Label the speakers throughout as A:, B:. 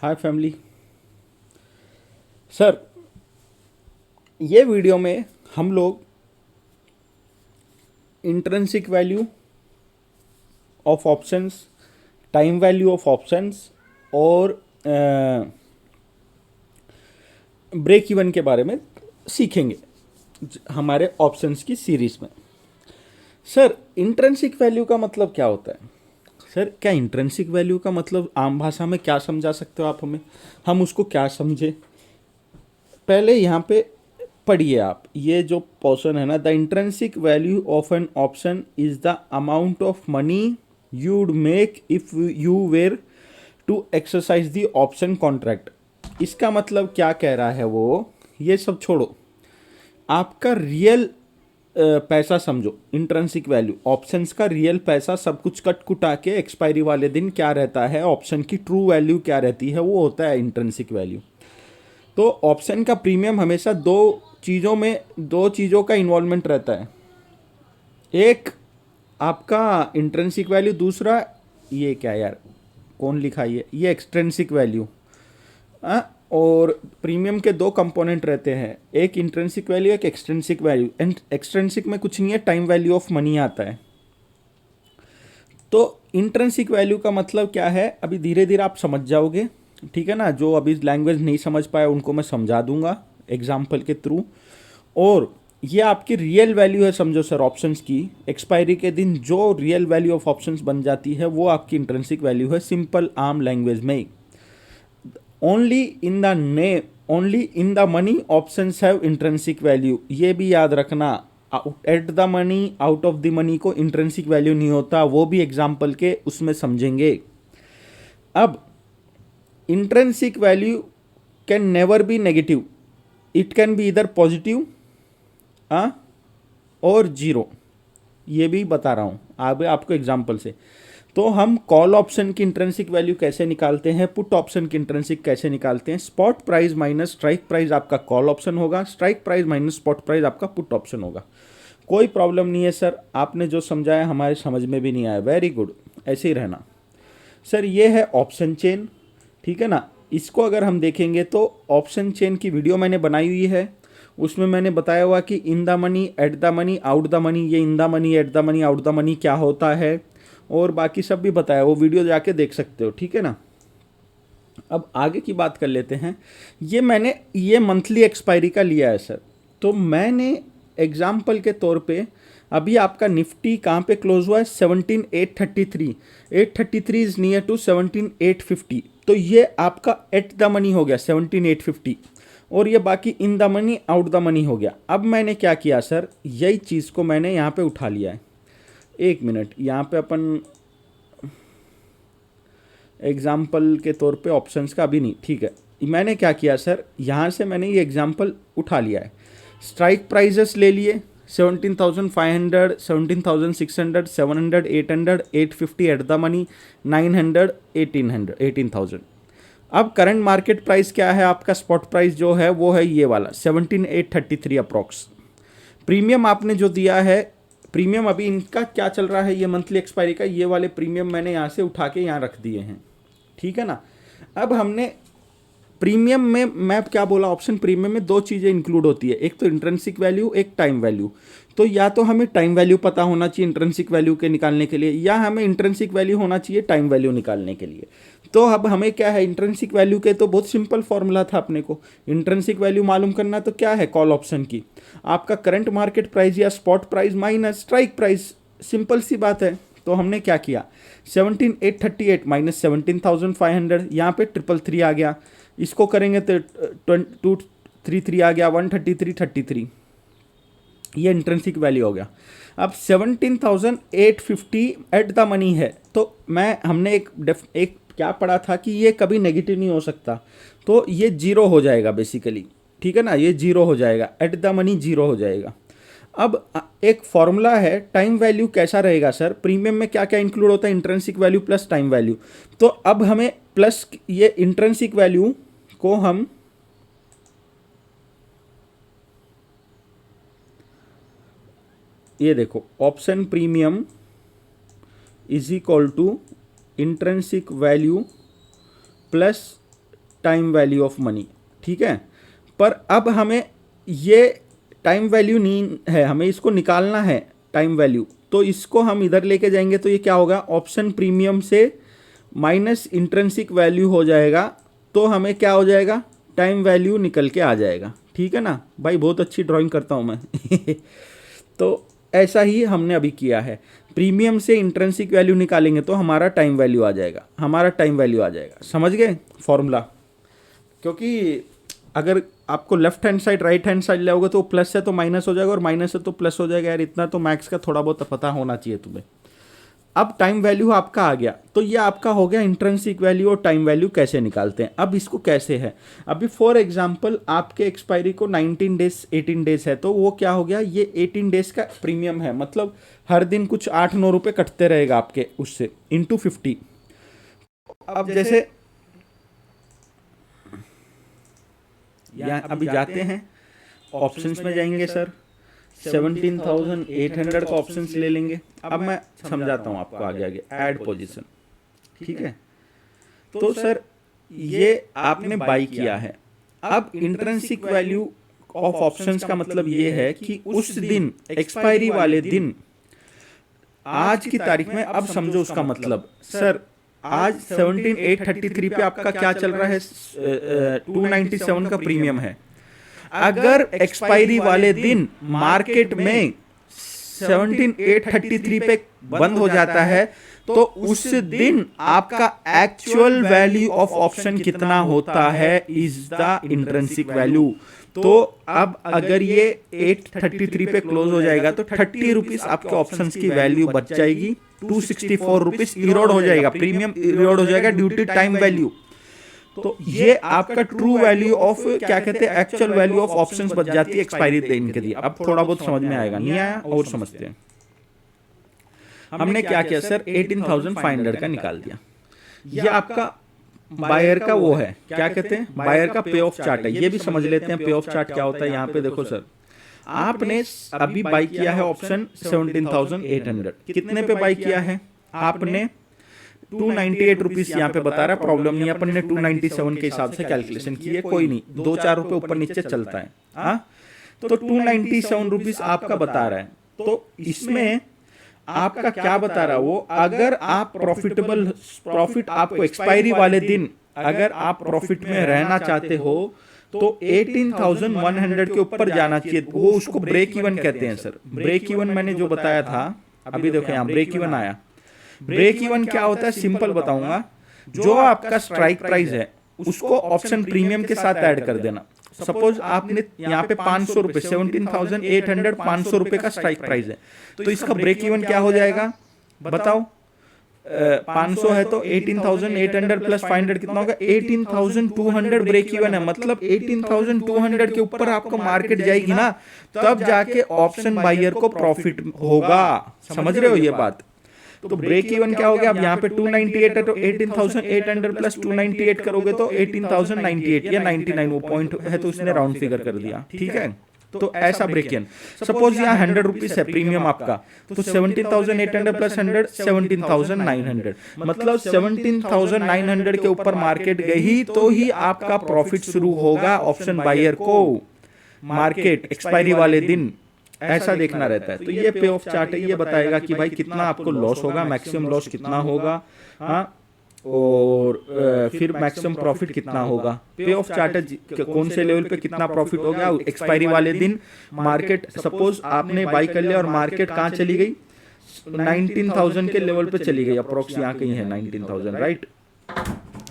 A: हाय family. Sir, ये video में हम लोग intrinsic value of options, time value of options और ब्रेक इवन के बारे में सीखेंगे हमारे ऑप्शंस की सीरीज में। सर, इंट्रिंसिक वैल्यू का मतलब क्या होता है? सर, क्या इंट्रिंसिक वैल्यू का मतलब आम भाषा में क्या समझा सकते हो आप हमें? हम उसको क्या समझे? पहले यहाँ पे पढ़िए आप, ये जो पोर्शन है ना, the intrinsic value of an option is the amount of money you'd make if you were to exercise the option contract. इसका मतलब क्या कह रहा है वो, ये सब छोड़ो, आपका रियल पैसा समझो। इंट्रिंसिक वैल्यू ऑप्शंस का रियल पैसा, सब कुछ कट कुटा के एक्सपायरी वाले दिन क्या रहता है, ऑप्शन की ट्रू वैल्यू क्या रहती है, वो होता है इंट्रिंसिक वैल्यू। तो ऑप्शन का प्रीमियम हमेशा दो चीज़ों का इन्वॉल्वमेंट रहता है। एक आपका इंट्रिंसिक वैल्यू, दूसरा ये क्या यार, कौन लिखा ये एक्सट्रिंसिक वैल्यू। और प्रीमियम के दो कंपोनेंट रहते हैं, एक इंट्रिंसिक वैल्यू, एक एक्सट्रिंसिक वैल्यू। एंड एक्सट्रिंसिक में कुछ नहीं है, टाइम वैल्यू ऑफ मनी आता है। तो इंट्रिंसिक वैल्यू का मतलब क्या है, अभी धीरे धीरे आप समझ जाओगे, ठीक है ना। जो अभी लैंग्वेज नहीं समझ पाए उनको मैं समझा दूंगा एग्जाम्पल के थ्रू। और ये आपकी रियल वैल्यू है, समझो सर, ऑप्शंस की एक्सपायरी के दिन जो रियल वैल्यू ऑफ ऑप्शंस बन जाती है वो आपकी इंट्रिंसिक वैल्यू है, सिंपल आम लैंग्वेज में। Only in the money options have intrinsic value, ये भी याद रखना। Eight the money, out of the money को इंट्रिंसिक वैल्यू नहीं होता, वो भी एग्जाम्पल के उसमें समझेंगे। अब intrinsic value can never be negative, it can be इधर पॉजिटिव और जीरो, ये भी बता रहा हूँ अब आपको एग्जाम्पल से। तो हम कॉल ऑप्शन की इंट्रिंसिक वैल्यू कैसे निकालते हैं, पुट ऑप्शन की इंट्रिंसिक कैसे निकालते हैं। Spot price minus strike price आपका कॉल ऑप्शन होगा, strike price minus spot price आपका पुट ऑप्शन होगा। कोई प्रॉब्लम नहीं है सर, आपने जो समझाया हमारे समझ में भी नहीं आया, वेरी गुड, ऐसे ही रहना। सर, ये है ऑप्शन चेन, ठीक है ना। इसको अगर हम देखेंगे तो ऑप्शन चेन की वीडियो मैंने बनाई हुई है, उसमें मैंने बताया हुआ कि in the money, at the money, out the money, ये in the money, at the money, out the money क्या होता है, और बाकी सब भी बताया, वो वीडियो जाके देख सकते हो, ठीक है ना। अब आगे की बात कर लेते हैं। ये मंथली एक्सपायरी का लिया है सर, तो मैंने एग्जाम्पल के तौर पे, अभी आपका निफ्टी कहाँ पे क्लोज हुआ है, 17,833। 833 इज नियर टू 17,850, तो ये आपका एट द मनी हो गया 17,850, और ये बाकी इन the money, out the money हो गया। अब मैंने क्या किया सर, यही चीज़ को मैंने यहाँ पे उठा लिया है। एक मिनट, यहाँ पे अपन एग्जाम्पल के तौर पे ऑप्शंस का अभी नहीं, ठीक है। मैंने क्या किया सर, यहाँ से मैंने ये एग्जाम्पल उठा लिया है। स्ट्राइक प्राइजेस ले लिए 17,500, 17,600, 700, 800, 850 एट द मनी, 900, 1800, 18,000। अब करंट मार्केट प्राइस क्या है आपका, स्पॉट प्राइस जो है वो है ये वाला 17,833 अप्रॉक्स। प्रीमियम आपने जो दिया है, प्रीमियम अभी इनका क्या चल रहा है, ये मंथली एक्सपायरी का, ये वाले प्रीमियम मैंने यहाँ से उठा के यहाँ रख दिए हैं, ठीक है ना। अब हमने प्रीमियम में, मैं क्या बोला, ऑप्शन प्रीमियम में दो चीज़ें इंक्लूड होती है, एक तो इंट्रिंसिक वैल्यू, एक टाइम वैल्यू। तो या तो हमें टाइम वैल्यू पता होना चाहिए इंट्रिंसिक वैल्यू के निकालने के लिए, या हमें इंट्रिंसिक वैल्यू होना चाहिए टाइम वैल्यू निकालने के लिए। तो अब हमें क्या है, इंट्रिंसिक वैल्यू के तो बहुत सिंपल फॉर्मूला था अपने को। इंट्रिंसिक वैल्यू मालूम करना तो क्या है, कॉल ऑप्शन की आपका करंट मार्केट प्राइस या spot price minus strike price, simple सी बात है। तो हमने क्या किया, 17,838 माइनस 17,500, यहाँ पे 333 आ गया, इसको करेंगे तो 233 आ गया, 133, ये इंट्रिंसिक वैल्यू हो गया। अब 17,850 एट द मनी है, तो हमने एक क्या पढ़ा था कि ये कभी नेगेटिव नहीं हो सकता, तो ये जीरो हो जाएगा बेसिकली, ठीक है ना, ये जीरो हो जाएगा, एट द मनी जीरो हो जाएगा। अब एक फॉर्मूला है, टाइम वैल्यू कैसा रहेगा सर, प्रीमियम में क्या क्या इंक्लूड होता है, intrinsic value plus time value. तो अब हमें प्लस ये इंट्रिंसिक वैल्यू को हम ये देखो, option premium is equal to intrinsic value plus time value of money, ठीक है। पर अब हमें ये टाइम वैल्यू नहीं है, हमें इसको निकालना है टाइम वैल्यू, तो इसको हम इधर लेके जाएंगे तो ये क्या होगा, ऑप्शन प्रीमियम से माइनस इंट्रिंसिक वैल्यू हो जाएगा, तो हमें क्या हो जाएगा, टाइम वैल्यू निकल के आ जाएगा, ठीक है ना भाई, बहुत अच्छी ड्राइंग करता हूँ मैं तो ऐसा ही हमने अभी किया है, प्रीमियम से इंट्रिंसिक वैल्यू निकालेंगे तो हमारा टाइम वैल्यू आ जाएगा, हमारा टाइम वैल्यू आ जाएगा, समझ गए फॉर्मूला। क्योंकि अगर आपको left hand side right hand side लाओगे तो प्लस है तो माइनस हो जाएगा और माइनस है तो प्लस हो जाएगा, यार इतना तो मैथ्स का थोड़ा बहुत पता होना चाहिए तुम्हें। अब टाइम वैल्यू आपका आ गया, तो ये आपका हो गया इंट्रिंसिक वैल्यू और टाइम वैल्यू कैसे निकालते हैं। अब इसको कैसे है, अभी फॉर एग्जांपल आपके एक्सपायरी को 19 डेज 18 डेज है, तो वो क्या हो गया, ये 18 डेज का प्रीमियम है, मतलब हर दिन कुछ 8-9 रुपये कटते रहेगा आपके उससे इंटू 50। अब जैसे यहाँ अभी जाते हैं ऑप्शंस में जाएंगे सर, 17,800 का ऑप्शंस ले लेंगे। अब मैं समझाता हूँ आपको आगे आगे, ऐड पोजीशन, ठीक है। तो सर ये आपने बाई किया है, अब इंट्रिंसिक वैल्यू ऑफ ऑप्शंस का मतलब ये है कि उस दिन एक्सपायरी वाले दिन आज की तारीख में, अब समझो उसका मतलब, सर आज 17,833 पे आपका क्या चल रहा है, 297 का प्रीमियम है। अगर एक्सपायरी वाले दिन मार्केट में 17,833 पे बंद हो जाता है तो उस दिन आपका एक्चुअल वैल्यू ऑफ ऑप्शन कितना होता है, इज द इंट्रिंसिक वैल्यू। तो अब अगर ये 833 पे क्लोज हो जाएगा तो 30 रुपीज आपके ऑप्शंस की वैल्यू बच जाएगी, 264 रुपीज इरोड हो जाएगा, प्रीमियम इरोड हो जाएगा ड्यू टू टाइम वैल्यू। तो ये आपका ट्रू वैल्यू ऑफ क्या कहते हैं, एक्चुअल वैल्यू ऑफ ऑप्शंस बच जाती है एक्सपायरी दिन के दिए। अब थोड़ा बहुत समझ में आएगा, नहीं आया और समझते हैं। हमने क्या किया सर, 18,500 का निकाल दिया, ये आपका बायर का वो है, क्या कहते हैं, बायर का पे ऑफ चार्ट है। ये भी समझ लेते हैं पे ऑफ चार्ट क्या होता है। यहाँ पे देखो सर, आपने अभी बाई किया है ऑप्शन 17,800, कितने पे बाई किया है आपने, 298 रुपीज यहाँ पे बता रहा है, प्रॉब्लम नहीं है, अपन ने 297 के हिसाब से कैलकुलेशन की है, कोई नहीं, 2-4 रुपए ऊपर नीचे चलता है, हाँ। तो 297 रुपीज आपका बता रहा है, तो इसमें आपका क्या बता रहा है वो, अगर आप प्रॉफिट आपको एक्सपायरी वाले दिन अगर आप प्रॉफिट में रहना चाहते हो तो 18,100 के ऊपर जाना चाहिए, वो उसको ब्रेक इवन कहते हैं सर। ब्रेक इवन मैंने जो बताया था, अभी देखो यहाँ ब्रेक इवन आया। ब्रेक इवन क्या होता है, सिंपल बताऊंगा, जो आपका स्ट्राइक प्राइस है उसको ऑप्शन प्रीमियम के साथ ऐड कर देना। सपोज आपने यहाँ पे 500 रुपए, 17,800 500 रुपए का स्ट्राइक प्राइस है, तो इसका ब्रेक इवन क्या हो जाएगा बताओ, 500 है तो 18,800 प्लस 500 कितना होगा, 18,200 ब्रेक इवन है। मतलब 18,200 के ऊपर आपको मार्केट जाएगी ना, तब जाके ऑप्शन बायर को प्रॉफिट होगा, समझ रहे हो ये बात। तो ब्रेक इवन क्या हो गया, अब यहाँ पे 298 है तो 18,800 प्लस 298 करोगे तो 18,098 या 99 वो पॉइंट है तो उसने राउंड फिगर कर दिया, ठीक है। तो ऐसा ब्रेक इवन, सपोज यहाँ 100 रुपीज है प्रीमियम आपका, तो 17,800 प्लस 100 17,900, मतलब 17,900 के ऊपर मार्केट गई तो ही आपका प्रॉफिट शुरू होगा ऑप्शन बायर को, मार्केट एक्सपायरी वाले दिन, ऐसा देखना रहता है। तो ये पे ऑफ चार्ट है, ये बताएगा कि भाई कितना आपको लॉस होगा, मैक्सिमम लॉस कितना होगा, हाँ, और फिर मैक्सिमम प्रॉफिट कितना होगा। पे ऑफ चार्ट है कौन से लेवल पे कितना प्रॉफिट हो गया एक्सपायरी वाले दिन, मार्केट सपोज आपने बाई कर लिया और मार्केट कहाँ चली गई, 19,000 के लेवल पे चली गई, अप्रोक्स यहाँ कहीं है 19,000, राइट।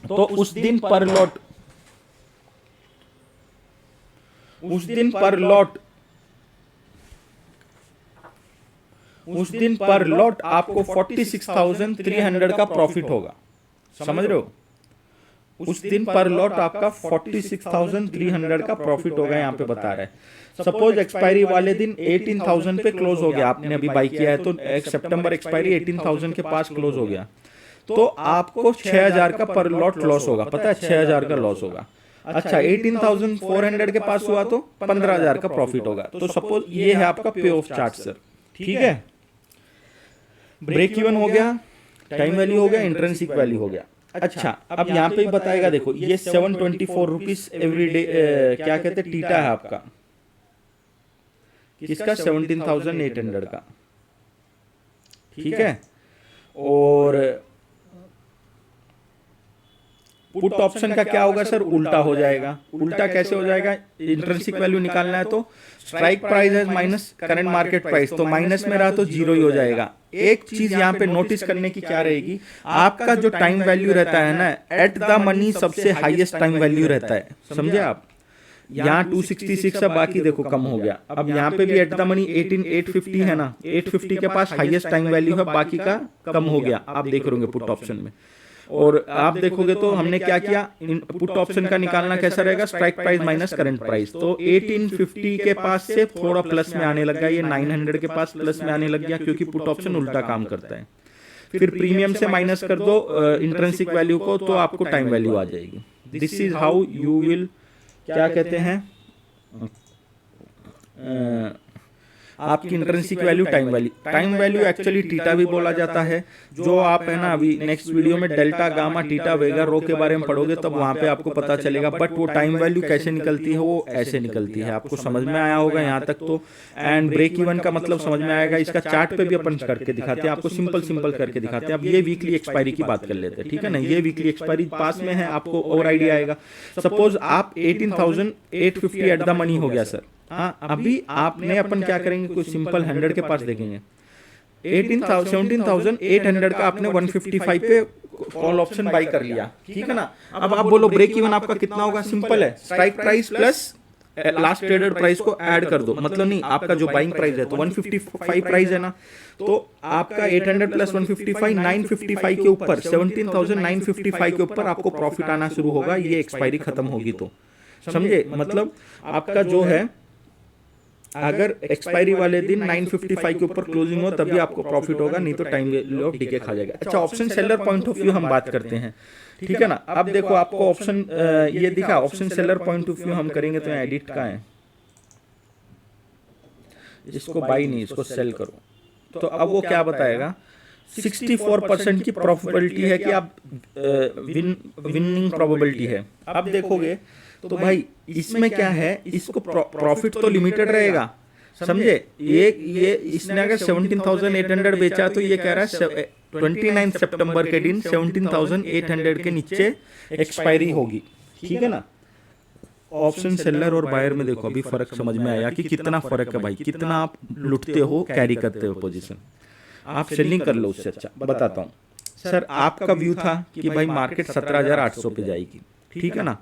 A: तो उस दिन पर लॉट, उस दिन पर लॉट आपको 46,300 का प्रॉफिट होगा, समझ रहे हो। उस दिन पर लॉट आपका 46,300 का प्रॉफिट होगा, यहाँ पे बता रहा है। सपोज एक्सपायरी वाले दिन 18,000 पे क्लोज हो गया, आपने अभी बाई किया है तो सितंबर एक्सपायरी 18,000 के पास क्लोज हो गया, तो आपको 6,000 का पर लॉट लॉस होगा, पता है 6,000 का लॉस होगा। अच्छा 18,400 के पास हुआ तो 15,000 का प्रॉफिट होगा। तो सपोज ये है आपका पे ऑफ चार्ट सर, ठीक है। ब्रेक इवन हो गया, टाइम वैल्यू हो गया, इंट्रिंसिक वैल्यू हो गया। अच्छा, अब यहाँ पे भी बताएगा, देखो ये 724 रुपीज एवरी डे, क्या कहते हैं, टीटा है आपका, किसका, 17,800 का, ठीक है। और पुट ऑप्शन का क्या होगा सर, उल्टा हो जाएगा। उल्टा कैसे हो जाएगा, इंट्रिंसिक वैल्यू निकालना है तो स्ट्राइक प्राइस है माइनस करंट मार्केट प्राइस, तो माइनस में रहा तो जीरो ही हो जाएगा। एक चीज यहाँ पे नोटिस करने की क्या रहेगी, आपका जो टाइम वैल्यू रहता है ना, एट द मनी सबसे हाईएस्ट टाइम वैल्यू रहता है, समझे आप। यहाँ 266 है, बाकी देखो कम हो गया। अब यहाँ पे भी एट द मनी 18850 है ना, 850 के पास हाईएस्ट टाइम वैल्यू है, बाकी का कम हो गया, आप देख रहे होंगे पुट ऑप्शन में। और आप देखोगे तो हमने क्या किया, पुट ऑप्शन का निकालना कैसा रहेगा, strike price minus current price, तो 1850 के पास से थोड़ा प्लस में आने लगा, ये 900 के पास प्लस में आने लग गया, क्योंकि पुट ऑप्शन उल्टा काम करता है। फिर प्रीमियम से माइनस कर दो इंट्रिंसिक वैल्यू को, तो आपको टाइम वैल्यू आ जाएगी। This is how you will, क्या कहते हैं, आपकी intrinsic value, time value actually theta भी बोला जाता है। जो आप है ना अभी नेक्स्ट वीडियो में डेल्टा गामा टीटा वेगा रो के बारे में पढ़ोगे तब वहां पे आपको पता चलेगा, बट वो टाइम वैल्यू कैसे निकलती है, वो ऐसे निकलती है। आपको समझ में आया होगा यहाँ तक तो, एंड ब्रेक इवन का मतलब समझ में आएगा। इसका चार्ट पे भी अपन करके दिखाते हैं आपको, सिंपल करके दिखाते हैं। अब ये वीकली एक्सपायरी की बात कर लेते हैं, ठीक है ना। ये वीकली एक्सपायरी पास में है, आपको और आइडिया आएगा। सपोज आप 18,850 एट द मनी हो गया सर, हाँ अभी आपने अपन क्या करेंगे, कोई सिंपल 100 के पास देखेंगे, 17,800 का आपने 155 पे कॉल ऑप्शन बाई कर लिया, ठीक है ना। अब आप बोलो ब्रेक इवन आपका कितना होगा, सिंपल है, strike price plus last traded price को ऐड कर दो, मतलब नहीं, आपका जो बाइंग प्राइस है तो 155 प्राइस है ना, तो आपका 800 प्लस 155 955 के ऊपर 17,955 के ऊपर आपको प्रॉफिट आना शुरू होगा, ये एक्सपायरी खत्म होगी तो, समझे। मतलब आपका जो है, अगर एक्सपायरी वाले दिन 955 के ऊपर क्लोजिंग हो तभी आपको प्रॉफिट होगा, नहीं तो टाइम वैल्यू ऑफ डीके खा जाएगा। अच्छा, option seller point of view हम बात करते हैं, ठीक है ना। अब देखो आपको ऑप्शन ये दिखा, option seller point of view हम करेंगे तो एडिट का है, इसको बाई नहीं, इसको सेल करो, तो अब वो क्या बताएगा, 64% की प्रोबेबिलिटी है कि आप विनिंग प्रोबेबिलिटी है। अब देखोगे तो भाई इसमें क्या है, इसको प्रॉफिट तो लिमिटेड रहेगा, समझे। ये इसने अगर 17,800 बेचा तो ये कह रहा है 29 सितंबर के दिन 17,800 के नीचे एक्सपायरी होगी, ठीक है ना। ऑप्शन सेलर और बायर में देखो अभी फर्क समझ में आया कि कितना फर्क है भाई, कितना आप लुटते हो, कैरी करते हो पोजीशन, आप सेलिंग कर लो उससे। अच्छा बताता हूँ सर, आपका व्यू था कि भाई मार्केट 17,800 पे जाएगी, ठीक है ना।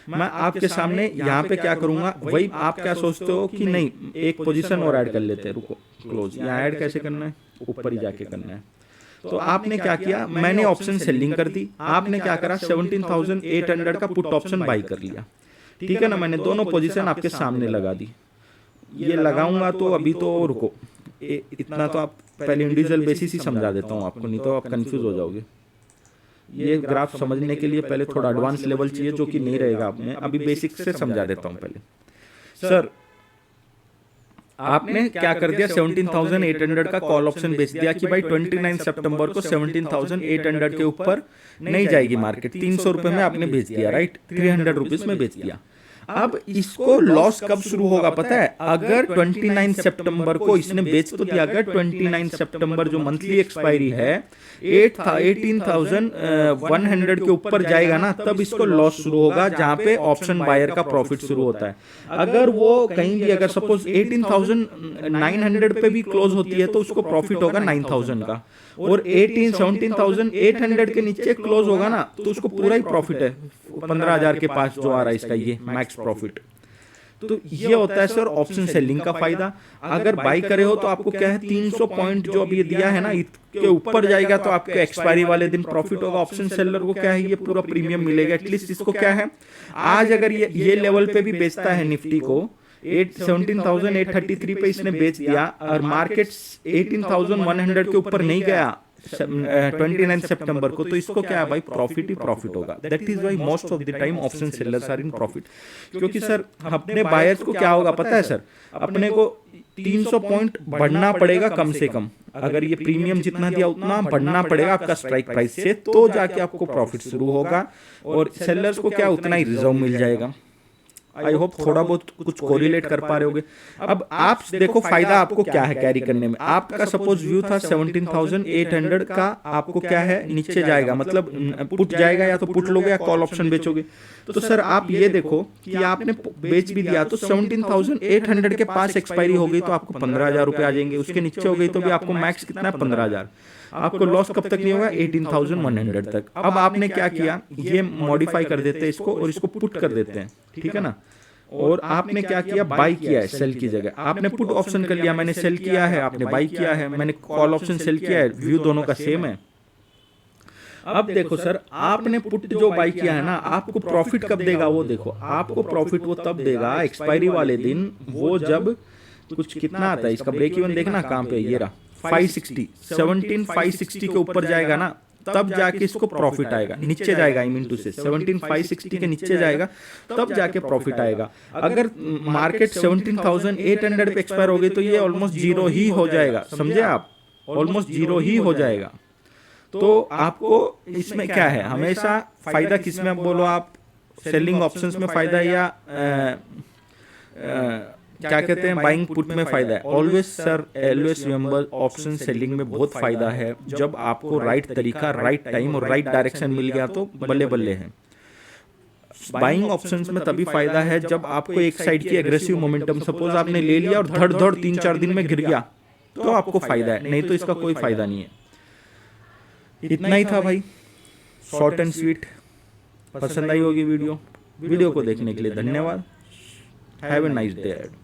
A: मैं आपके सामने यहाँ पे क्या करूंगा, वही आप क्या सोचते हो कि नहीं एक पोजीशन और ऐड कर लेते हैं, रुको क्लोज, यहाँ ऐड कैसे करना है, ऊपर ही जाके करना है। तो आपने क्या किया, मैंने ऑप्शन सेलिंग कर दी, आपने क्या करा 17,800 का पुट ऑप्शन बाई कर लिया, ठीक है ना। मैंने दोनों पोजीशन आपके सामने लगा दी, ये लगाऊंगा तो अभी तो रुको, इतना तो आप पहले इंडिविजुअल बेसिस ही समझा देता हूँ आपको, नहीं तो आप कंफ्यूज हो जाओगे। ये ग्राफ समझने के लिए पहले थोड़ा एडवांस लेवल चाहिए, जो कि नहीं रहेगा आप में, अभी बेसिक से समझा देता हूं पहले। सर आपने क्या कर दिया, 17,800 का कॉल ऑप्शन बेच दिया कि भाई 29 सितंबर को 17,800 के ऊपर नहीं जाएगी मार्केट, 300 रुपए में आपने बेच दिया, राइट, 300 रुपीज में बेच दिया। अब इसको लॉस कब शुरू होगा पता है, अगर 29 सितंबर को इसने बेच तो दिया, अगर 29 सितंबर जो मंथली एक्सपायरी है 18,100 के ऊपर जाएगा ना, तब इसको लॉस शुरू होगा, जहां पे ऑप्शन बायर का प्रॉफिट शुरू होता है। अगर वो कहीं भी अगर सपोज 18,900 पे भी क्लोज होती है तो उसको प्रॉफिट होगा 9,000 का, और 17,800 के नीचे क्लोज होगा ना तो उसको पूरा ही प्रॉफिट है, 15,000 के पास जो आ रहा है इसका ये मैक्स प्रॉफिट। तो ये होता है सर ऑप्शन सेलिंग का फायदा। अगर बाई करे हो तो आपको क्या है, 300 पॉइंट जो अभी दिया है ना इसके ऊपर जाएगा तो आपको एक्सपायरी वाले दिन प्रॉफिट होगा। ऑप्शन सेलर को क्या है, ये पूरा प्रीमियम मिलेगा, एटलीस्ट इसको क्या है, आज अगर ये लेवल पे भी बेचता है निफ्टी को 17,833 पे इसने बेच दिया और मार्केट 18,100 के ऊपर नहीं गया 29 सितंबर को, तो इसको क्या है भाई, प्रॉफिट ही प्रॉफिट होगा। That is why most of the time option sellers are in profit. क्योंकि सर अपने बायर्स को क्या होगा पता है सर, अपने को 300 पॉइंट बढ़ना पड़ेगा कम से कम। अगर ये प्रीमियम जितना दिया उतना बढ़ना पड़ेगा आपका स्ट्राइक प्राइस से, तो जाके आपको प्रॉफिट शुरू होगा और सेलर्स को क्या उतना ही रिजर्व मिल जाएगा। आई होप थोड़ा बहुत कुछ कोरिलेट कर पा रहे होगे। अब आप देखो फायदा आपको क्या है कैरी करने में। आपका सपोज व्यू था 17,800 का, आपको क्या है नीचे जाएगा, मतलब पुट जाएगा, या तो पुट लोगे या कॉल ऑप्शन बेचोगे। तो सर आप ये देखो कि आपने बेच भी दिया तो 17,800 के पास एक्सपायरी हो गई तो आपको 15,000 रुपये आ जाएंगे। उसके नीचे हो गई तो भी आपको मैक्स कितना है 15,000। आपको लॉस कब तक नहीं होगा 18,100 तक। अब आपने क्या किया, ये मॉडिफाई कर देते हैं इसको और इसको पुट कर देते हैं, ठीक है ना। और आपने क्या किया, बाई किया है सेल की जगह। आपने पुट ऑप्शन कर लिया, मैंने सेल किया है, आपने बाई किया है, मैंने कॉल ऑप्शन सेल किया है, व्यू दोनों का सेम है। अब देखो सर, आपने पुट जो बाई किया है ना, आपको प्रॉफिट कब देगा वो देखो। आपको प्रॉफिट वो तब देगा एक्सपायरी वाले दिन, वो जब कुछ कितना आता है इसका ब्रेक इवन देखना कहाँ पे, ये रहा 560, 17,560 के ऊपर जाएगा ना, तब जाके इसको प्रॉफिट आएगा। नीचे जाएगा, आई मीन टू से 17,560 के नीचे जाएगा तब जाके प्रॉफिट आएगा। अगर मार्केट 17,800 पे एक्सपायर हो गई तो ये ऑलमोस्ट जीरो ही हो जाएगा, समझे आप, ऑलमोस्ट जीरो ही हो जाएगा। तो आपको इसमें क्या है, हमेशा फायदा किसमें बोलो आप, सेलिंग ऑप्शंस में फायदा या क्या कहते हैं बाइंग पुट में फायदा है। Always sir always remember option selling में बहुत फायदा है। जब आपको राइट तरीका, राइट टाइम और राइट डायरेक्शन मिल गया तो बल्ले बल्ले है। बाइंग ऑप्शंस में तभी फायदा है जब आपको एक साइड की एग्रेसिव मोमेंटम, सपोज आपने ले लिया और धड़ धड़ 3-4 दिन में गिर गया तो आपको फायदा है, नहीं तो इसका कोई फायदा नहीं है। इतना ही था भाई, शॉर्ट एंड स्वीट। पसंद आई होगी वीडियो को देखने के लिए धन्यवाद। Have a nice day.